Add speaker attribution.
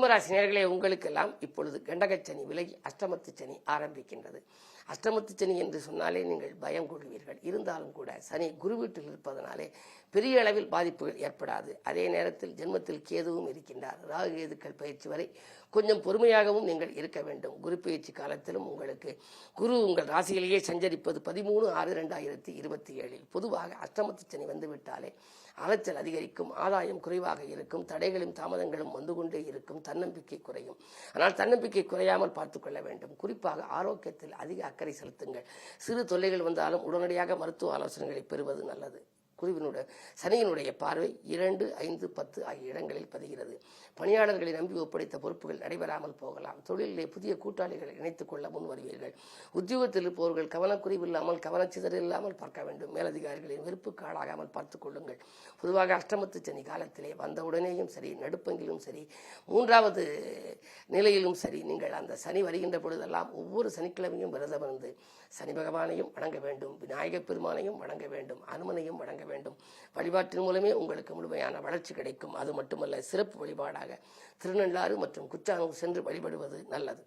Speaker 1: கும்பராசி நேயர்களே, உங்களுக்கெல்லாம் இப்பொழுது கண்டகச்சனி விலகி அஷ்டமத்து சனி ஆரம்பிக்கின்றது. அஷ்டமத்து சனி என்று சொன்னாலே நீங்கள் பயம் கொள்வீர்கள். இருந்தாலும் கூட சனி குரு வீட்டில் இருப்பதனாலே பெரிய அளவில் பாதிப்புகள் ஏற்படாது. அதே நேரத்தில் ஜென்மத்தில் கேதுவும் இருக்கின்றார். ராகு கேதுக்கள் பயிற்சி வரை கொஞ்சம் பொறுமையாகவும் நீங்கள் இருக்க வேண்டும். குரு பயிற்சி காலத்திலும் உங்களுக்கு குரு உங்கள் ராசியிலேயே சஞ்சரிப்பது 13/6/2027. பொதுவாக அஷ்டமத்து சனி வந்துவிட்டாலே அலைச்சல் அதிகரிக்கும், ஆதாயம் குறைவாக இருக்கும், தடைகளும் தாமதங்களும் வந்து கொண்டே இருக்கும், தன்னம்பிக்கை குறையும். ஆனால் தன்னம்பிக்கை குறையாமல் பார்த்துக் கொள்ள வேண்டும். குறிப்பாக ஆரோக்கியத்தில் அதிக அக்கறை செலுத்துங்கள். சிறு தொல்லைகள் வந்தாலும் உடனடியாக மருத்துவ ஆலோசனைகளை பெறுவது நல்லது. சனியினுடைய பார்வை 2, 5, 10 ஆகிய இடங்களில் பதிகிறது. பணியாளர்களை நம்பி ஒப்படைத்த பொறுப்புகள் நடைபெறாமல் போகலாம். தொழிலிலே புதிய கூட்டாளிகளை இணைத்துக் கொள்ள முன் வருவீர்கள். உத்தியோகத்தில் இருப்பவர்கள் கவனக்குறைவில்லாமல் கவனச்சிதறல் இல்லாமல் பார்க்க வேண்டும். மேலதிகாரிகளின் வெறுப்புக்கு ஆளாகாமல் பார்த்துக் கொள்ளுங்கள். பொதுவாக அஷ்டமத்து சனி காலத்திலே வந்தவுடனேயும் சரி, நடுப்பங்கிலும் சரி, 3வது நிலையிலும் சரி, நீங்கள் அந்த சனி வருகின்ற பொழுதெல்லாம் ஒவ்வொரு சனிக்கிழமையும் விரதம் இருந்து சனி பகவானையும் வணங்க வேண்டும், விநாயகப் பெருமானையும் வணங்க வேண்டும், அனுமனையும் வணங்க வேண்டும். வழிபாட்டின் மூலமே உங்களுக்கு முழுமையான வளர்ச்சி கிடைக்கும். அது மட்டுமல்ல, சிறப்பு வழிபாடாக திருநள்ளாறு மற்றும் குற்றாலம் சென்று வழிபடுவது நல்லது.